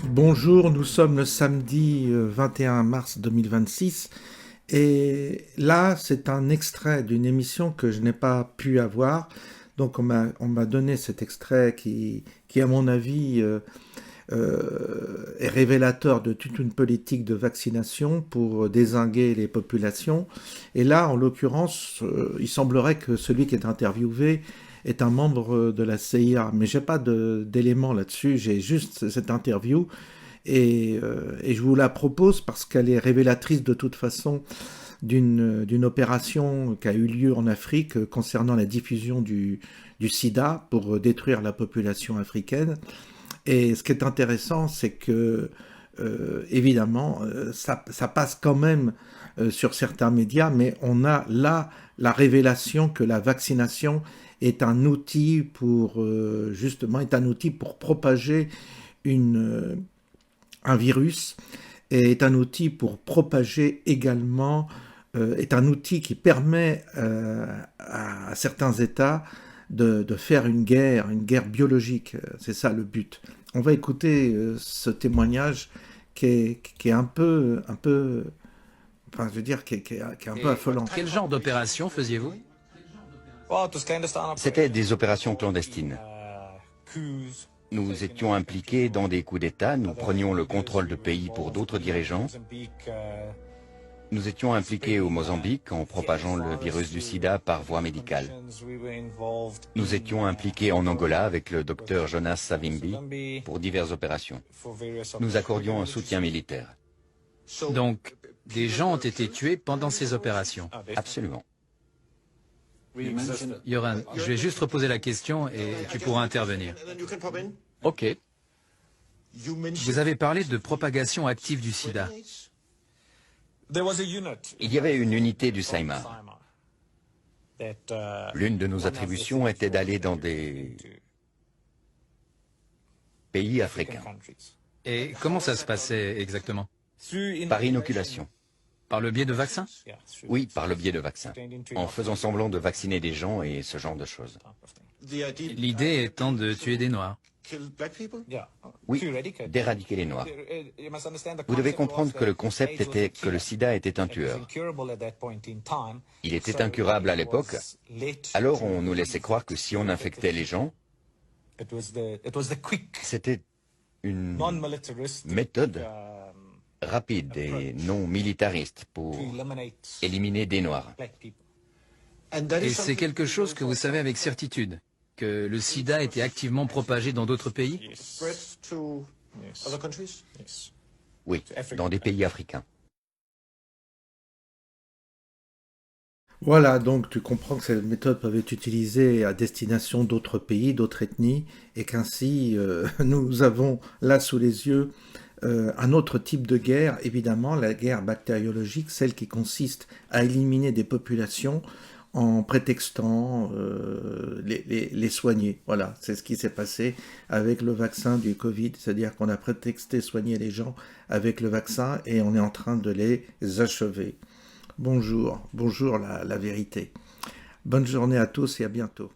Bonjour, nous sommes le samedi 21 mars 2026 et là c'est un extrait d'une émission que je n'ai pas pu avoir. Donc on m'a donné cet extrait qui à mon avis est révélateur de toute une politique de vaccination pour dézinguer les populations. Et là en l'occurrence il semblerait que celui qui est interviewé est un membre de la CIA, mais j'ai pas d'éléments là-dessus, j'ai juste cette interview et je vous la propose parce qu'elle est révélatrice de toute façon d'une opération qui a eu lieu en Afrique concernant la diffusion du sida pour détruire la population africaine. Et ce qui est intéressant, c'est que, évidemment, ça passe quand même sur certains médias, mais on a là la révélation que la vaccination est un outil pour, justement, est un outil pour propager une, un virus et est un outil pour propager également, est un outil qui permet à certains États de faire une guerre biologique. C'est ça le but. On va écouter ce témoignage qui est un peu, enfin, je veux dire, qui est un peu Et affolant. quel genre d'opération faisiez-vous? C'était des opérations clandestines. Nous étions impliqués dans des coups d'État, nous prenions le contrôle de pays pour d'autres dirigeants. Nous étions impliqués au Mozambique en propageant le virus du sida par voie médicale. Nous étions impliqués en Angola avec le docteur Jonas Savimbi pour diverses opérations. Nous accordions un soutien militaire. Donc, des gens ont été tués pendant ces opérations. Absolument. Yoran, je vais juste reposer la question et tu pourras intervenir. Ok. Vous avez parlé de propagation active du sida. Il y avait une unité du SAIMA. L'une de nos attributions était d'aller dans des pays africains, Et comment ça se passait exactement? par inoculation. Par le biais de vaccins? Oui, par le biais de vaccins, en faisant semblant de vacciner des gens et ce genre de choses. L'idée étant de tuer des Noirs. Oui, d'éradiquer les Noirs. Vous devez comprendre que le concept était que le sida était un tueur. Il était incurable à l'époque, alors on nous laissait croire que si on infectait les gens, c'était une méthode rapide et non militariste pour éliminer des Noirs. Et c'est quelque chose que vous savez avec certitude, que le sida était activement propagé dans d'autres pays? Oui, dans des pays africains. Voilà, donc tu comprends que ces méthodes peuvent être utilisées à destination d'autres pays, d'autres ethnies, et qu'ainsi nous avons là sous les yeux un autre type de guerre, évidemment la guerre bactériologique, celle qui consiste à éliminer des populations en prétextant les soigner. Voilà, c'est ce qui s'est passé avec le vaccin du Covid, c'est-à-dire qu'on a prétexté soigner les gens avec le vaccin et on est en train de les achever. Bonjour, bonjour la vérité. Bonne journée à tous et à bientôt.